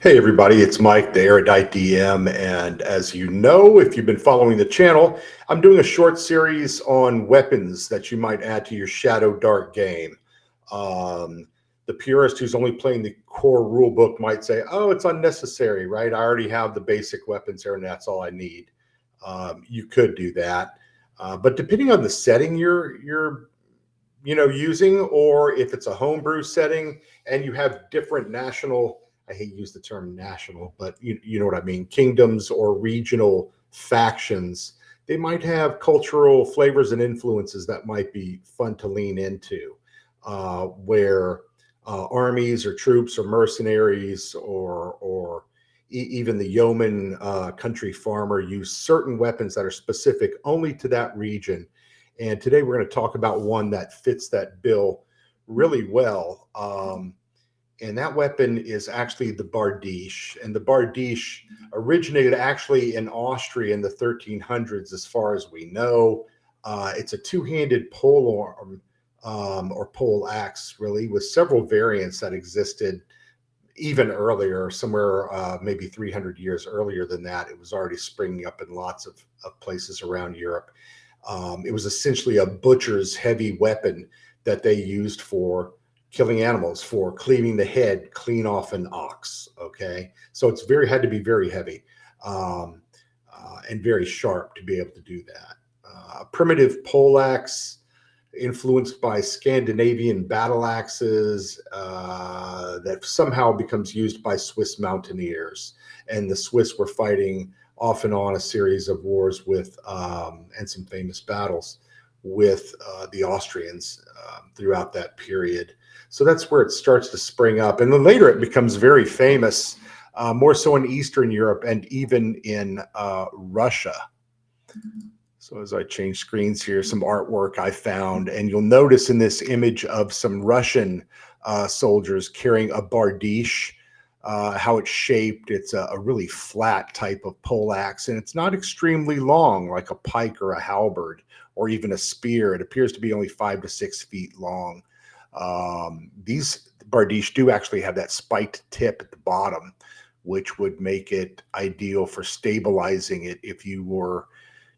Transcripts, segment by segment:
Hey everybody, it's Mike, the Erudite DM, and as you know, if you've been following the channel, I'm doing a short series on weapons that you might add to your Shadowdark game. Um, the purist who's only playing the core rule book might say, "Oh, it's unnecessary, right? I already have the basic weapons here, and that's all I need." You could do that, but depending on the setting you're using, or if it's a homebrew setting and you have different national, I hate to use the term national, but you know what I mean, kingdoms or regional factions, they might have cultural flavors and influences that might be fun to lean into, where armies or troops or mercenaries or even the yeoman country farmer use certain weapons that are specific only to that region. And today we're going to talk about one that fits that bill really well. And that weapon is actually the Bardiche. And the Bardiche originated actually in Austria in the 1300s, as far as we know. It's a two-handed polearm, or poleaxe, really, with several variants that existed even earlier, somewhere maybe 300 years earlier than that. It was already springing up in lots of places around Europe. It was essentially a butcher's heavy weapon that they used for killing animals, for cleaving the head clean off an ox. Okay, so it's had to be very heavy, and very sharp to be able to do that. Primitive poleaxe, influenced by Scandinavian battle axes, that somehow becomes used by Swiss mountaineers. And the Swiss were fighting off and on a series of wars with, and some famous battles with the Austrians throughout that period. So that's where it starts to spring up. And then later it becomes very famous, more so in Eastern Europe and even in Russia. So as I change screens here, some artwork I found, and you'll notice in this image of some Russian soldiers carrying a Bardiche, how it's shaped. It's a really flat type of poleaxe, and it's not extremely long like a pike or a halberd or even a spear. It appears to be only 5 to 6 feet long. These Bardiche do actually have that spiked tip at the bottom, which would make it ideal for stabilizing it if you were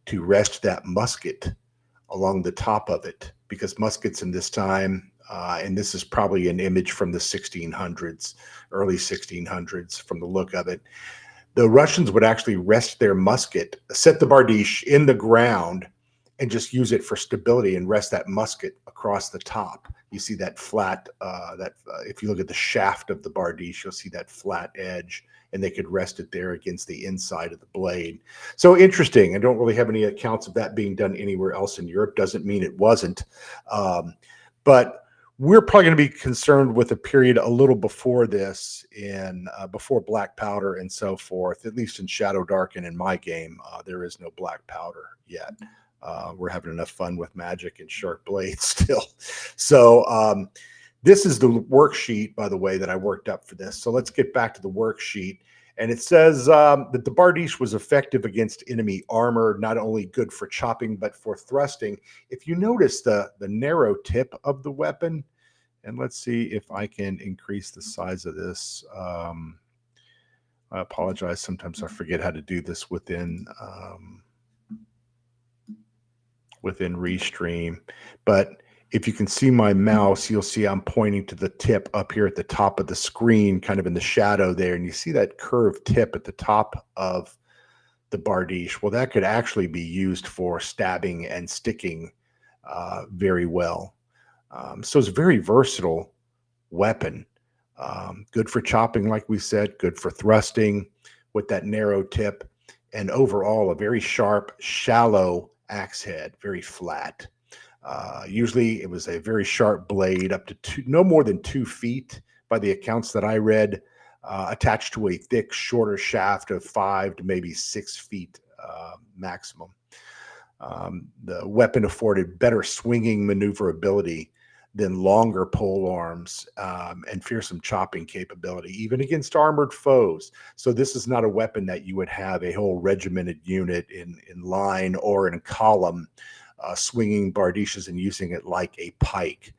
to rest that musket along the top of it, because muskets in this time, and this is probably an image from the 1600s, early 1600s from the look of it, the Russians would actually rest their musket, set the Bardiche in the ground, and just use it for stability and rest that musket across the top. You see that flat, if you look at the shaft of the Bardiche, you'll see that flat edge, and they could rest it there against the inside of the blade. So interesting. I don't really have any accounts of that being done anywhere else in Europe. Doesn't mean it wasn't. But we're probably going to be concerned with a period a little before this, in before black powder and so forth. At least in Shadowdark and in my game, there is no black powder yet. We're having enough fun with magic and sharp blades still. So this is the worksheet, by the way, that I worked up for this. So let's get back to the worksheet. And it says that the Bardiche was effective against enemy armor, not only good for chopping, but for thrusting. If you notice the narrow tip of the weapon, and let's see if I can increase the size of this. I apologize. Sometimes I forget how to do this within Restream. But if you can see my mouse, you'll see I'm pointing to the tip up here at the top of the screen, kind of in the shadow there. And you see that curved tip at the top of the Bardiche. Well, that could actually be used for stabbing and sticking very well. So it's a very versatile weapon. Good for chopping, like we said, good for thrusting with that narrow tip. And overall, a very sharp, shallow axe head, very flat. Usually it was a very sharp blade, up to no more than 2 feet by the accounts that I read, attached to a thick, shorter shaft of 5 to maybe 6 feet maximum. The weapon afforded better swinging maneuverability than longer pole arms, and fearsome chopping capability, even against armored foes. So this is not a weapon that you would have a whole regimented unit in line or in a column swinging Bardiches and using it like a pike.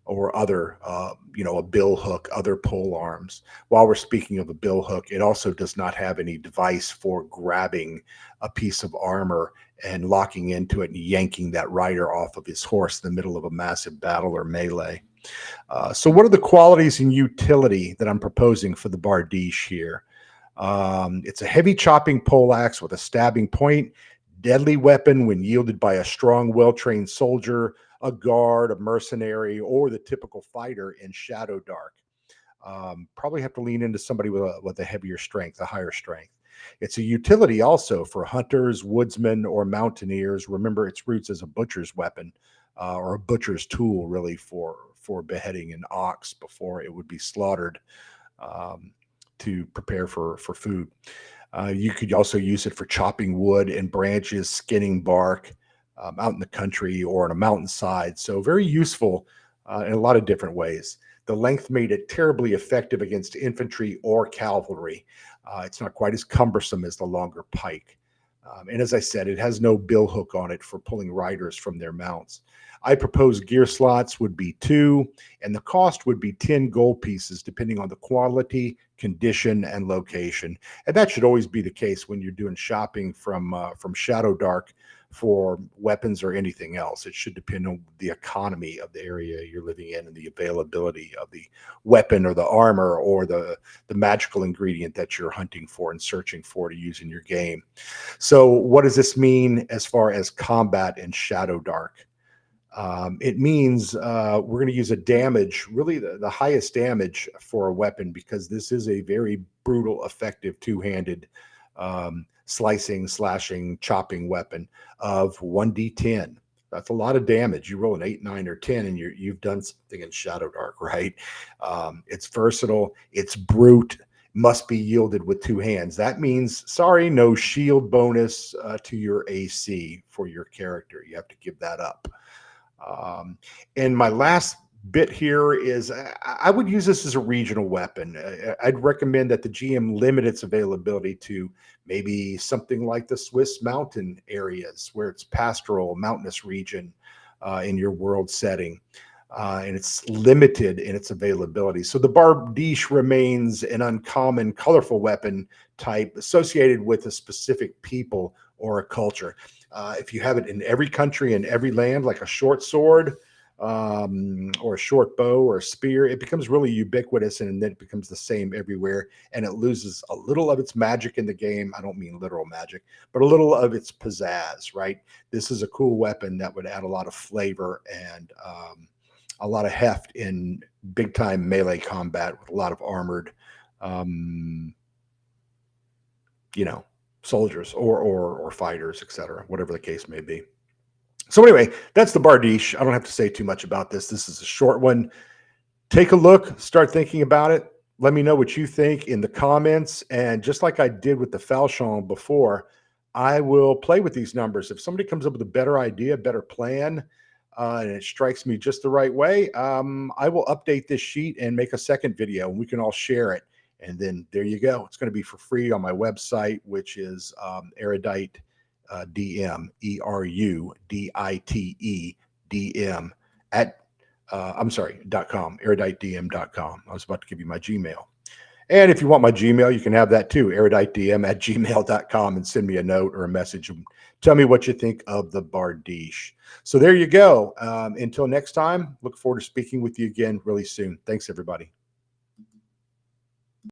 or other, a bill hook, other pole arms. While we're speaking of a bill hook, it also does not have any device for grabbing a piece of armor and locking into it and yanking that rider off of his horse in the middle of a massive battle or melee. So what are the qualities and utility that I'm proposing for the Bardiche here? It's a heavy chopping poleaxe with a stabbing point, deadly weapon when wielded by a strong, well-trained soldier, a guard, a mercenary, or the typical fighter in Shadowdark. Probably have to lean into somebody with a heavier strength, a higher strength. It's a utility also for hunters, woodsmen, or mountaineers. Remember, its roots as a butcher's weapon, or a butcher's tool, really, for beheading an ox before it would be slaughtered, um, to prepare for food. You could also use it for chopping wood and branches, skinning bark, out in the country or on a mountainside. So very useful in a lot of different ways. The length made it terribly effective against infantry or cavalry. It's not quite as cumbersome as the longer pike. And as I said, it has no bill hook on it for pulling riders from their mounts. I propose gear slots would be 2, and the cost would be 10 gold pieces, depending on the quality, condition, and location. And that should always be the case when you're doing shopping from Shadowdark for weapons or anything else. It should depend on the economy of the area you're living in and the availability of the weapon or the armor or the magical ingredient that you're hunting for and searching for to use in your game. So what does this mean as far as combat in Shadowdark? It means we're going to use a damage, really the highest damage for a weapon, because this is a very brutal, effective two-handed slicing, slashing, chopping weapon of 1d10. That's a lot of damage. You roll an 8, 9, or 10, and you've done something in Shadowdark, right? It's versatile. It's brute. Must be yielded with 2 hands. That means, sorry, no shield bonus to your AC for your character. You have to give that up. And my last bit here is I would use this as a regional weapon. I'd recommend that the GM limit its availability to maybe something like the Swiss mountain areas where it's pastoral, mountainous region in your world setting. And it's limited in its availability. So the Bardiche remains an uncommon, colorful weapon type associated with a specific people or a culture. If you have it in every country and every land, like a short sword or a short bow or a spear, it becomes really ubiquitous, and then it becomes the same everywhere, and it loses a little of its magic in the game. I don't mean literal magic, but a little of its pizzazz, right? This is a cool weapon that would add a lot of flavor and a lot of heft in big time melee combat with a lot of armored, um, soldiers or fighters, etc., whatever the case may be. So anyway, that's the Bardiche. I don't have to say too much about this. This is a short one. Take a look, start thinking about it. Let me know what you think in the comments. And just like I did with the Falchion before, I will play with these numbers. If somebody comes up with a better idea, better plan, and it strikes me just the right way, I will update this sheet and make a second video, and we can all share it. And then there you go. It's going to be for free on my website, which is Erudite DM, ERUDITE at .com, eruditedm.com. I was about to give you my Gmail. And if you want my Gmail, you can have that too, eruditedm at gmail.com, and send me a note or a message and tell me what you think of the Bardiche. So there you go. Until next time, look forward to speaking with you again really soon. Thanks, everybody.